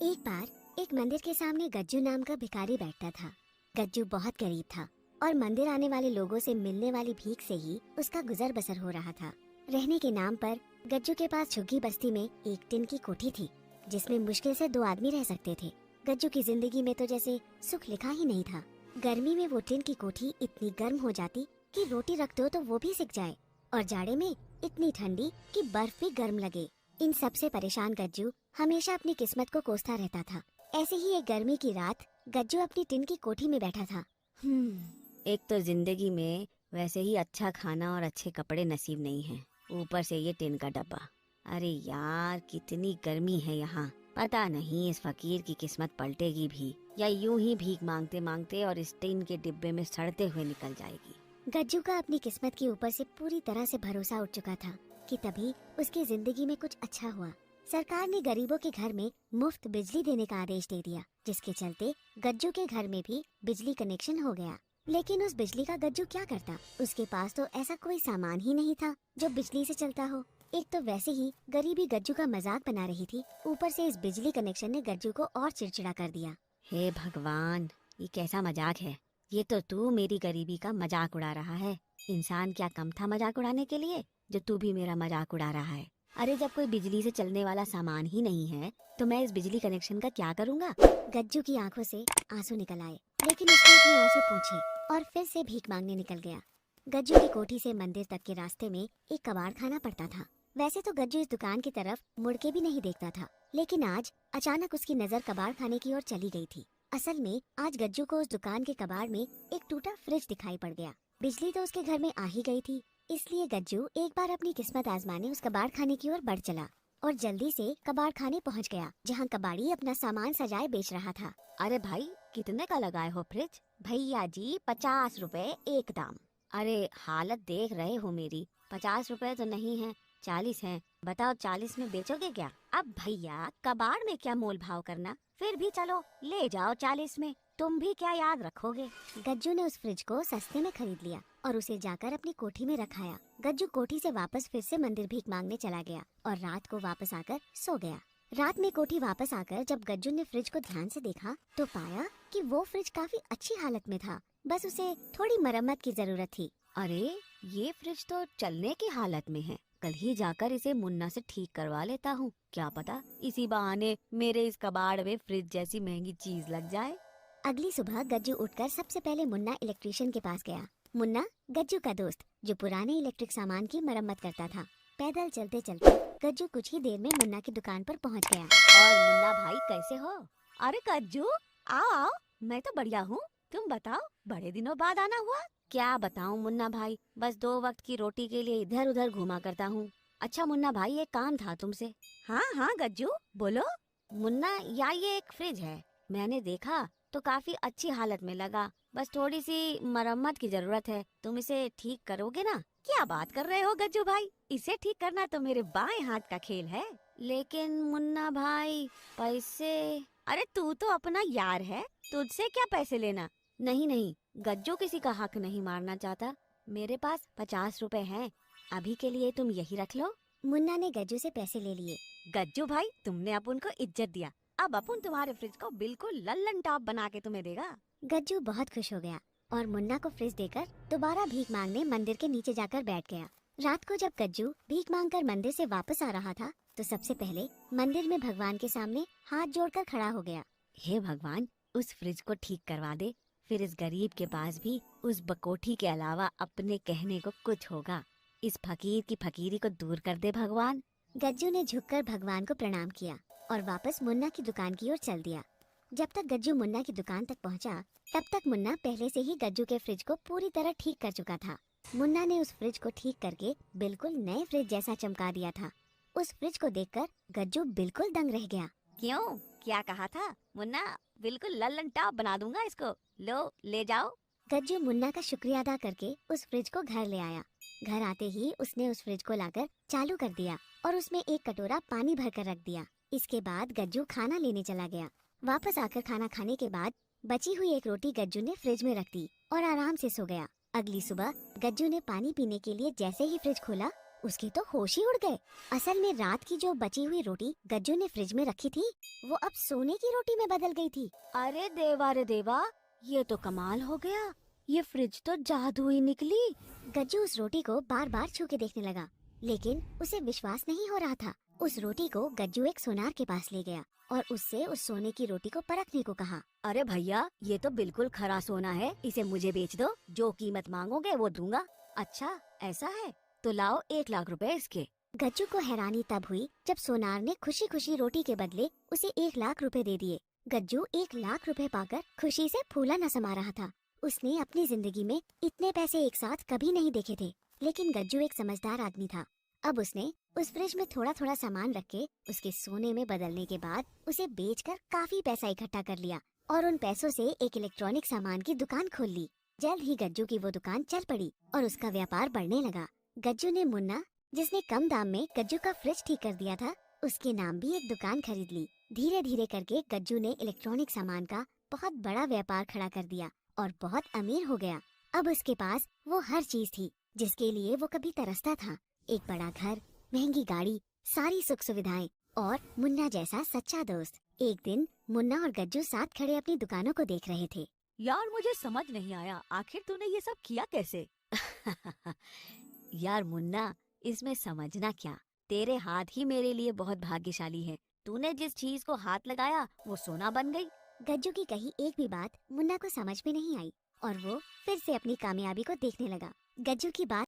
एक बार एक मंदिर के सामने गज्जू नाम का भिखारी बैठता था। गज्जू बहुत गरीब था और मंदिर आने वाले लोगों से मिलने वाली भीख से ही उसका गुजर बसर हो रहा था। रहने के नाम पर गज्जू के पास झुग्गी बस्ती में एक टिन की कोठी थी, जिसमें मुश्किल से 2 आदमी रह सकते थे। गज्जू की जिंदगी में तो जैसे सुख लिखा ही नहीं था। गर्मी में वो टिन की कोठी इतनी गर्म हो जाती कि रोटी रख दो तो वो भी सिक जाए, और जाड़े में इतनी ठंडी कि बर्फ भी गर्म लगे। इन सब से परेशान गज्जू हमेशा अपनी किस्मत को कोसता रहता था। ऐसे ही एक गर्मी की रात गज्जू अपनी टिन की कोठी में बैठा था। एक तो जिंदगी में वैसे ही अच्छा खाना और अच्छे कपड़े नसीब नहीं है, ऊपर से ये टिन का डब्बा। अरे यार, कितनी गर्मी है यहाँ। पता नहीं इस फकीर की किस्मत पलटेगी भी या यूं ही भीख मांगते मांगते और इस टिन के डिब्बे में सड़ते हुए निकल जाएगी। गज्जू का अपनी किस्मत के ऊपर से पूरी तरह से भरोसा उठ चुका था कि तभी उसकी जिंदगी में कुछ अच्छा हुआ। सरकार ने गरीबों के घर में मुफ्त बिजली देने का आदेश दे दिया, जिसके चलते गज्जू के घर में भी बिजली कनेक्शन हो गया। लेकिन उस बिजली का गज्जू क्या करता? उसके पास तो ऐसा कोई सामान ही नहीं था जो बिजली से चलता हो। एक तो वैसे ही गरीबी गज्जू का मजाक बना रही थी, ऊपर से इस बिजली कनेक्शन ने गज्जू को और चिड़चिड़ा कर दिया। हे भगवान, ये कैसा मजाक है? ये तो तू मेरी गरीबी का मजाक उड़ा रहा है। इंसान क्या कम था मजाक उड़ाने के लिए, जो तू भी मेरा मजाक उड़ा रहा है? अरे जब कोई बिजली से चलने वाला सामान ही नहीं है तो मैं इस बिजली कनेक्शन का क्या करूँगा? गज्जू की आंखों से आंसू निकल आए, लेकिन उसने अपने आंसू पोंछे और फिर से भीख मांगने निकल गया। गज्जू की कोठी से मंदिर तक के रास्ते में एक कबाड़ खाना पड़ता था। वैसे तो गज्जू इस दुकान की तरफ मुड़ के भी नहीं देखता था, लेकिन आज अचानक उसकी नजर कबाड़ खाने की ओर चली गई थी। असल में आज गज्जू को उस दुकान के कबाड़ में एक टूटा फ्रिज दिखाई पड़ गया। बिजली तो उसके घर में आ ही गई थी, इसलिए गज्जू एक बार अपनी किस्मत आजमाने उस कबाड़ खाने की ओर बढ़ चला और जल्दी से कबाड़ खाने पहुंच गया, जहां कबाड़ी अपना सामान सजाए बेच रहा था। अरे भाई, कितने का लगाए हो फ्रिज? भैया जी 50 रुपए एक दाम। अरे हालत देख रहे हो मेरी, 50 रुपए तो नहीं है, 40 हैं। बताओ 40 में बेचोगे क्या? अब भैया कबाड़ में क्या मोल भाव करना, फिर भी चलो ले जाओ 40 में, तुम भी क्या याद रखोगे। गज्जू ने उस फ्रिज को सस्ते में खरीद लिया और उसे जाकर अपनी कोठी में रखाया। गज्जू कोठी से वापस फिर से मंदिर भीख मांगने चला गया और रात को वापस आकर सो गया। रात में कोठी वापस आकर जब गज्जू ने फ्रिज को ध्यान से देखा तो पाया कि वो फ्रिज काफी अच्छी हालत में था, बस उसे थोड़ी मरम्मत की जरूरत थी। अरे ये फ्रिज तो चलने की हालत में है, कल ही जाकर इसे मुन्ना से ठीक करवा लेता हूँ। क्या पता इसी बहाने मेरे इस कबाड़ में फ्रिज जैसी महंगी चीज लग जाए। अगली सुबह गज्जू उठकर सबसे पहले मुन्ना इलेक्ट्रिशियन के पास गया। मुन्ना गज्जू का दोस्त, जो पुराने इलेक्ट्रिक सामान की मरम्मत करता था। पैदल चलते चलते गज्जू कुछ ही देर में मुन्ना की दुकान पर पहुंच गया। और मुन्ना भाई कैसे हो? अरे गज्जू आओ आओ, मैं तो बढ़िया हूँ, तुम बताओ, बड़े दिनों बाद आना हुआ। क्या बताऊँ मुन्ना भाई, बस 2 वक्त की रोटी के लिए इधर उधर घूमा करता हूँ। अच्छा मुन्ना भाई, एक काम था तुमसे। हाँ हाँ गज्जू बोलो। मुन्ना, ये एक फ्रिज है, मैंने देखा तो काफी अच्छी हालत में लगा, बस थोड़ी सी मरम्मत की जरूरत है, तुम इसे ठीक करोगे ना? क्या बात कर रहे हो गज्जू भाई, इसे ठीक करना तो मेरे बाएं हाथ का खेल है। लेकिन मुन्ना भाई, पैसे? अरे तू तो अपना यार है, तुझसे क्या पैसे लेना। नहीं नहीं, गज्जू किसी का हक नहीं मारना चाहता, मेरे पास 50 रुपए हैं, अभी के लिए तुम यही रख लो। मुन्ना ने गज्जू से पैसे ले लिए। गज्जू भाई, तुमने अपुन को इज्जत दिया, अब अपुन तुम्हारे फ्रिज को बिल्कुल लल्लन टॉप बना के तुम्हें देगा। गज्जू बहुत खुश हो गया और मुन्ना को फ्रिज देकर दोबारा भीख मांगने मंदिर के नीचे जाकर बैठ गया। रात को जब गज्जू भीख मांगकर मंदिर से वापस आ रहा था तो सबसे पहले मंदिर में भगवान के सामने हाथ जोड़कर खड़ा हो गया। हे भगवान, उस फ्रिज को ठीक करवा दे, फिर इस गरीब के पास भी उस बकोठी के अलावा अपने कहने को कुछ होगा। इस फकीर की फकीरी को दूर कर दे भगवान। गज्जू ने झुककर भगवान को प्रणाम किया और वापस मुन्ना की दुकान की ओर चल दिया। जब तक गज्जू मुन्ना की दुकान तक पहुंचा, तब तक मुन्ना पहले से ही गज्जू के फ्रिज को पूरी तरह ठीक कर चुका था। मुन्ना ने उस फ्रिज को ठीक करके बिल्कुल नए फ्रिज जैसा चमका दिया था। उस फ्रिज को देखकर गज्जू बिल्कुल दंग रह गया। क्यों, क्या कहा था मुन्ना? बिल्कुल लल्लन टॉप बना दूंगा इसको, लो ले जाओ। गज्जू मुन्ना का शुक्रिया अदा करके उस फ्रिज को घर ले आया। घर आते ही उसने उस फ्रिज को लाकर चालू कर दिया और उसमें एक कटोरा पानी भरकर रख दिया। इसके बाद गज्जू खाना लेने चला गया। वापस आकर खाना खाने के बाद बची हुई एक रोटी गज्जू ने फ्रिज में रख दी और आराम से सो गया। अगली सुबह गज्जू ने पानी पीने के लिए जैसे ही फ्रिज खोला, उसके तो होश ही उड़ गए। असल में रात की जो बची हुई रोटी गज्जू ने फ्रिज में रखी थी, वो अब सोने की रोटी में बदल गई थी। अरे देवा, ये तो कमाल हो गया। ये फ्रिज तो जादू ही निकली। गज्जू उस रोटी को बार बार छू के देखने लगा, लेकिन उसे विश्वास नहीं हो रहा था। उस रोटी को गज्जू एक सोनार के पास ले गया और उससे उस सोने की रोटी को परखने को कहा। अरे भैया, ये तो बिल्कुल खरा सोना है, इसे मुझे बेच दो, जो कीमत मांगोगे वो दूंगा। अच्छा ऐसा है, तो लाओ 1 लाख रुपए इसके। गज्जू को हैरानी तब हुई जब सोनार ने खुशी खुशी रोटी के बदले उसे 1 लाख रुपए दे दिए। गज्जू 1 लाख रुपए पाकर खुशी से फूला न समा रहा था। उसने अपनी जिंदगी में इतने पैसे एक साथ कभी नहीं देखे थे, लेकिन गज्जू एक समझदार आदमी था। अब उसने उस फ्रिज में थोड़ा थोड़ा सामान रख के उसके सोने में बदलने के बाद उसे बेचकर काफी पैसा इकट्ठा कर लिया और उन पैसों से एक इलेक्ट्रॉनिक सामान की दुकान खोल ली। जल्द ही गज्जू की वो दुकान चल पड़ी और उसका व्यापार बढ़ने लगा। गज्जू ने मुन्ना, जिसने कम दाम में गज्जू का फ्रिज ठीक कर दिया था, उसके नाम भी एक दुकान खरीद ली। धीरे धीरे करके गज्जू ने इलेक्ट्रॉनिक सामान का बहुत बड़ा व्यापार खड़ा कर दिया और बहुत अमीर हो गया। अब उसके पास वो हर चीज थी जिसके लिए वो कभी तरसता था। एक बड़ा घर, महंगी गाड़ी, सारी सुख सुविधाएं और मुन्ना जैसा सच्चा दोस्त। एक दिन मुन्ना और गज्जू साथ खड़े अपनी दुकानों को देख रहे थे। यार मुझे समझ नहीं आया, आखिर तूने ये सब किया कैसे? यार मुन्ना, इसमें समझना क्या, तेरे हाथ ही मेरे लिए बहुत भाग्यशाली है। तूने जिस चीज को हाथ लगाया वो सोना बन गई। गज्जू की कही एक भी बात मुन्ना को समझ में नहीं आई और वो फिर से अपनी कामयाबी को देखने लगा। गज्जू की बात